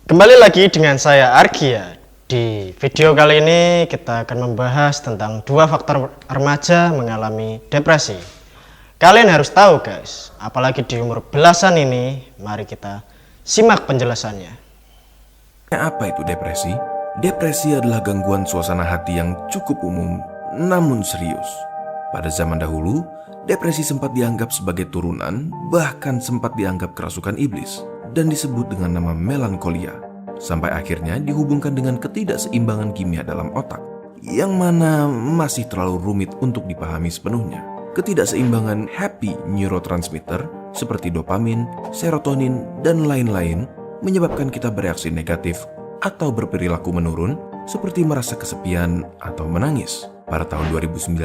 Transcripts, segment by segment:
Kembali lagi dengan saya Argia. Di video kali ini kita akan membahas tentang dua faktor remaja mengalami depresi. Kalian harus tahu guys, apalagi di umur belasan ini. Mari kita simak penjelasannya. Apa itu depresi? Depresi adalah gangguan suasana hati yang cukup umum namun serius. Pada zaman dahulu, depresi sempat dianggap sebagai turunan, bahkan sempat dianggap kerasukan iblis dan disebut dengan nama melankolia. Sampai akhirnya dihubungkan dengan ketidakseimbangan kimia dalam otak, yang mana masih terlalu rumit untuk dipahami sepenuhnya. Ketidakseimbangan happy neurotransmitter seperti dopamin, serotonin, dan lain-lain menyebabkan kita bereaksi negatif atau berperilaku menurun seperti merasa kesepian atau menangis. Pada tahun 2019,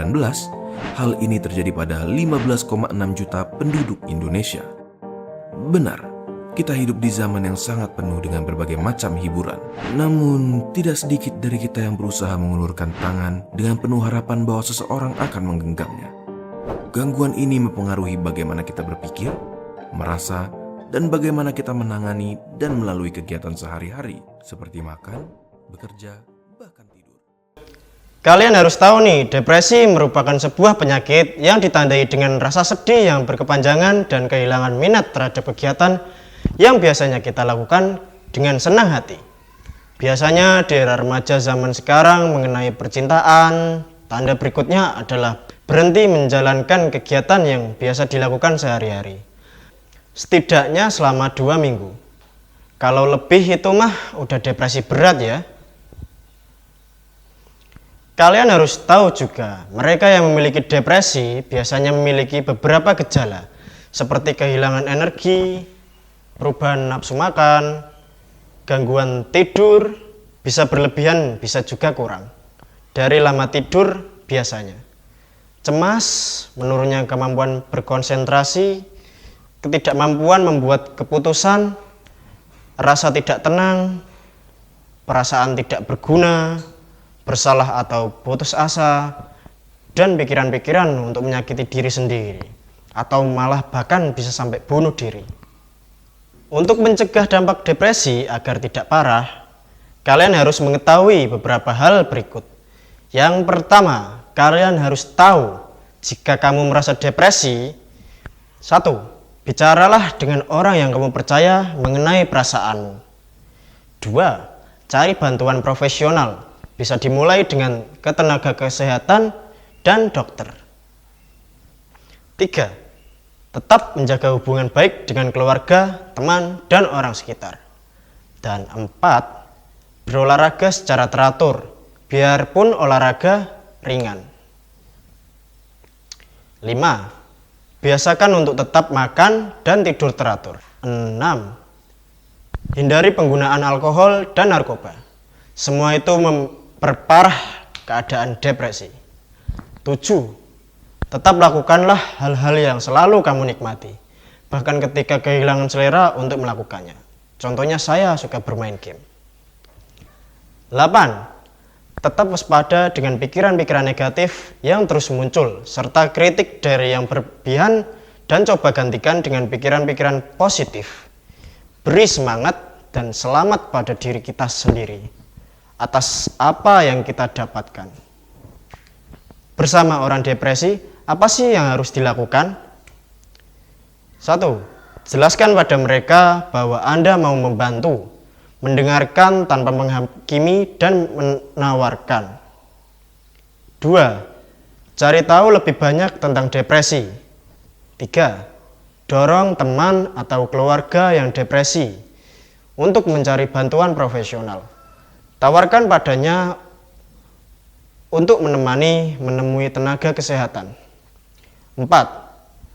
hal ini terjadi pada 15,6 juta penduduk Indonesia. Benar, kita hidup di zaman yang sangat penuh dengan berbagai macam hiburan. Namun, tidak sedikit dari kita yang berusaha mengulurkan tangan dengan penuh harapan bahwa seseorang akan menggenggamnya. Gangguan ini mempengaruhi bagaimana kita berpikir, merasa, dan bagaimana kita menangani dan melalui kegiatan sehari-hari seperti makan, bekerja, bahkan tidur. Kalian harus tahu nih, depresi merupakan sebuah penyakit yang ditandai dengan rasa sedih yang berkepanjangan dan kehilangan minat terhadap kegiatan yang biasanya kita lakukan dengan senang hati. Biasanya di era remaja zaman sekarang mengenai percintaan, tanda berikutnya adalah berhenti menjalankan kegiatan yang biasa dilakukan sehari-hari. Setidaknya selama 2 minggu. Kalau lebih itu mah udah depresi berat ya. Kalian harus tahu juga, mereka yang memiliki depresi biasanya memiliki beberapa gejala seperti kehilangan energi, perubahan nafsu makan, gangguan tidur, bisa berlebihan, bisa juga kurang. Dari lama tidur biasanya. Cemas, menurunnya kemampuan berkonsentrasi, ketidakmampuan membuat keputusan, rasa tidak tenang, perasaan tidak berguna, bersalah atau putus asa, dan pikiran-pikiran untuk menyakiti diri sendiri, atau malah bahkan bisa sampai bunuh diri. Untuk mencegah dampak depresi agar tidak parah, kalian harus mengetahui beberapa hal berikut. Yang pertama, kalian harus tahu jika kamu merasa depresi. 1. Bicaralah dengan orang yang kamu percaya mengenai perasaanmu. 2. Cari bantuan profesional. Bisa dimulai dengan ke tenaga kesehatan dan dokter. 3. Tetap menjaga hubungan baik dengan keluarga, teman, dan orang sekitar. Dan 4. Berolahraga secara teratur, biarpun olahraga ringan. 5. Biasakan untuk tetap makan dan tidur teratur. 6. Hindari penggunaan alkohol dan narkoba. Semua itu memperparah keadaan depresi. 7. Tetap lakukanlah hal-hal yang selalu kamu nikmati, bahkan ketika kehilangan selera untuk melakukannya. Contohnya saya suka bermain game. 8. Tetap waspada dengan pikiran-pikiran negatif yang terus muncul, serta kritik dari yang berlebihan, dan coba gantikan dengan pikiran-pikiran positif. Beri semangat dan selamat pada diri kita sendiri atas apa yang kita dapatkan. Bersama orang depresi, apa sih yang harus dilakukan? 1. Jelaskan pada mereka bahwa Anda mau membantu, mendengarkan tanpa menghakimi dan menawarkan. 2. Cari tahu lebih banyak tentang depresi. 3. Dorong teman atau keluarga yang depresi untuk mencari bantuan profesional. Tawarkan padanya untuk menemui tenaga kesehatan. 4.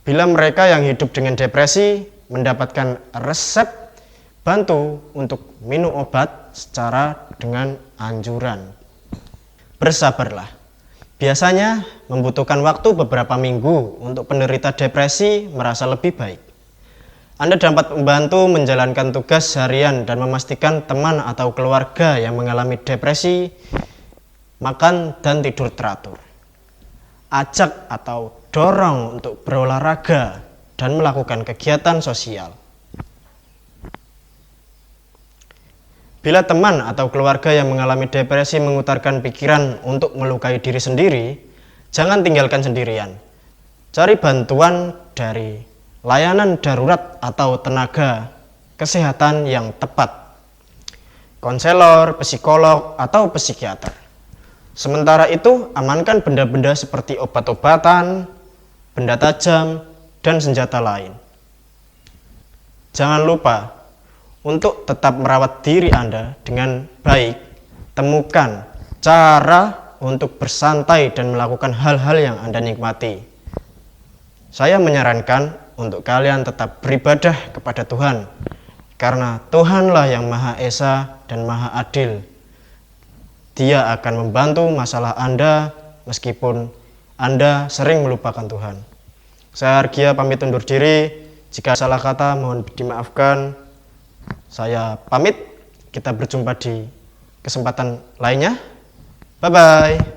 Bila mereka yang hidup dengan depresi mendapatkan resep, bantu untuk minum obat secara dengan anjuran. Bersabarlah. Biasanya membutuhkan waktu beberapa minggu untuk penderita depresi merasa lebih baik. Anda dapat membantu menjalankan tugas harian dan memastikan teman atau keluarga yang mengalami depresi makan dan tidur teratur. Ajak atau dorong untuk berolahraga dan melakukan kegiatan sosial. Bila teman atau keluarga yang mengalami depresi mengutarakan pikiran untuk melukai diri sendiri, jangan tinggalkan sendirian. Cari bantuan dari layanan darurat atau tenaga kesehatan yang tepat, konselor, psikolog, atau psikiater. Sementara itu, amankan benda-benda seperti obat-obatan, benda tajam, dan senjata lain. Jangan lupa untuk tetap merawat diri Anda dengan baik. Temukan cara untuk bersantai dan melakukan hal-hal yang Anda nikmati. Saya menyarankan untuk kalian tetap beribadah kepada Tuhan, karena Tuhanlah yang Maha Esa dan Maha Adil. Dia akan membantu masalah Anda meskipun Anda sering melupakan Tuhan. Saya Argia pamit undur diri. Jika salah kata mohon dimaafkan. Saya pamit. Kita berjumpa di kesempatan lainnya. Bye-bye.